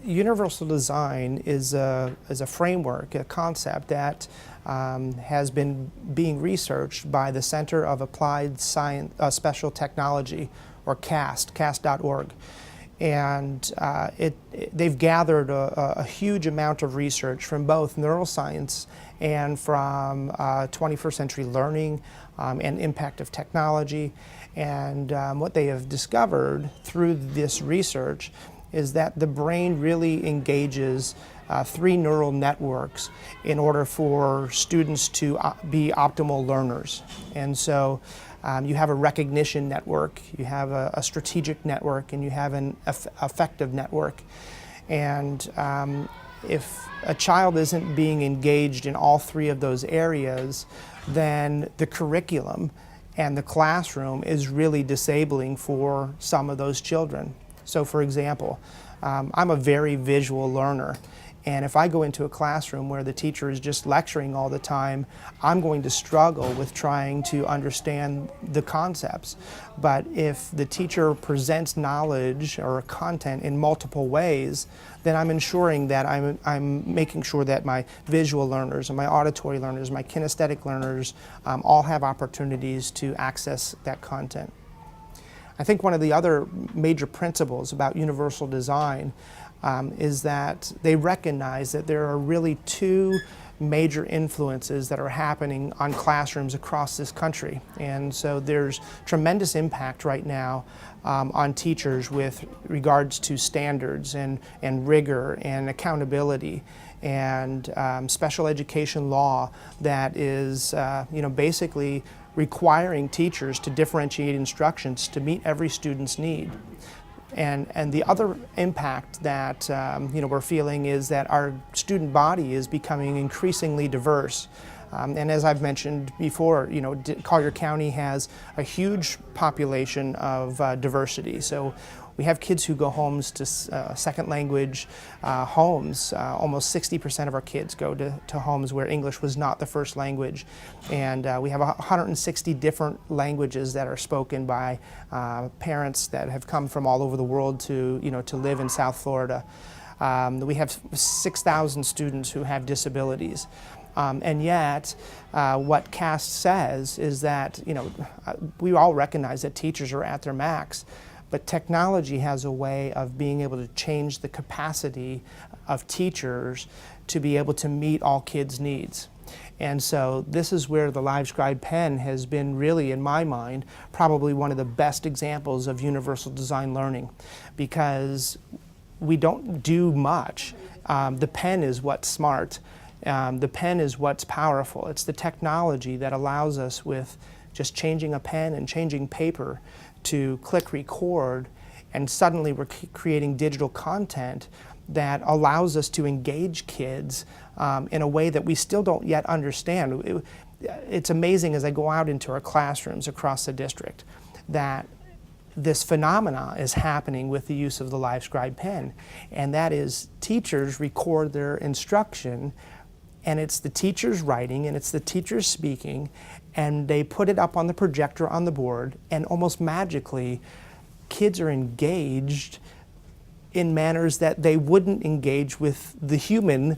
Universal design is a framework, a concept that has been being researched by the Center of Applied Science, Special Technology, or CAST, cast.org. And they've gathered a huge amount of research from both neuroscience and from 21st century learning and impact of technology. And what they have discovered through this research is that the brain really engages three neural networks in order for students to be optimal learners. And so you have a recognition network, you have a strategic network, and you have an affective network. And if a child isn't being engaged in all three of those areas, then the curriculum and the classroom is really disabling for some of those children. So for example, I'm a very visual learner, and if I go into a classroom where the teacher is just lecturing all the time, I'm going to struggle with trying to understand the concepts. But if the teacher presents knowledge or content in multiple ways, then I'm ensuring that I'm making sure that my visual learners and my auditory learners, my kinesthetic learners all have opportunities to access that content. I think one of the other major principles about universal design is that they recognize that there are really two major influences that are happening on classrooms across this country. And so there's tremendous impact right now on teachers with regards to standards and rigor and accountability and special education law that is basically requiring teachers to differentiate instructions to meet every student's need. And the other impact that we're feeling is that our student body is becoming increasingly diverse. And as I've mentioned before, Collier County has a huge population of diversity. So we have kids who go homes to second language homes. Almost 60% of our kids go to homes where English was not the first language. And we have 160 different languages that are spoken by parents that have come from all over the world to live in South Florida. We have 6,000 students who have disabilities. And yet, what CAST says is that, we all recognize that teachers are at their max, but technology has a way of being able to change the capacity of teachers to be able to meet all kids' needs. And so this is where the LiveScribe pen has been really, in my mind, probably one of the best examples of universal design learning, because we don't do much. The pen is what's smart. The pen is what's powerful. It's the technology that allows us, with just changing a pen and changing paper, to click record, and suddenly we're creating digital content that allows us to engage kids in a way that we still don't yet understand. It's amazing as I go out into our classrooms across the district that this phenomena is happening with the use of the LiveScribe pen, and that is teachers record their instruction, and it's the teachers writing and it's the teachers speaking, and they put it up on the projector on the board, and almost magically kids are engaged in manners that they wouldn't engage with the human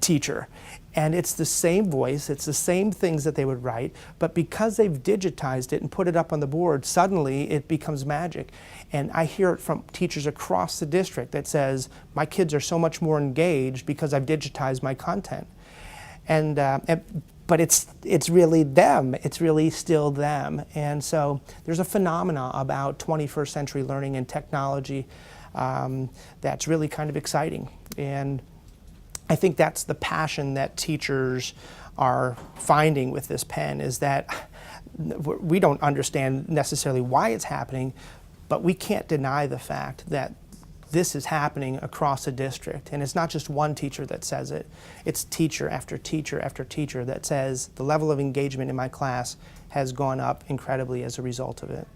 teacher. And it's the same voice, it's the same things that they would write, but because they've digitized it and put it up on the board, suddenly it becomes magic. And I hear it from teachers across the district that says, my kids are so much more engaged because I've digitized my content. But it's really them, it's really still them. And so there's a phenomena about 21st century learning and technology that's really kind of exciting. And I think that's the passion that teachers are finding with this pen, is that we don't understand necessarily why it's happening, but we can't deny the fact that this is happening across the district. And it's not just one teacher that says it, it's teacher after teacher after teacher that says the level of engagement in my class has gone up incredibly as a result of it.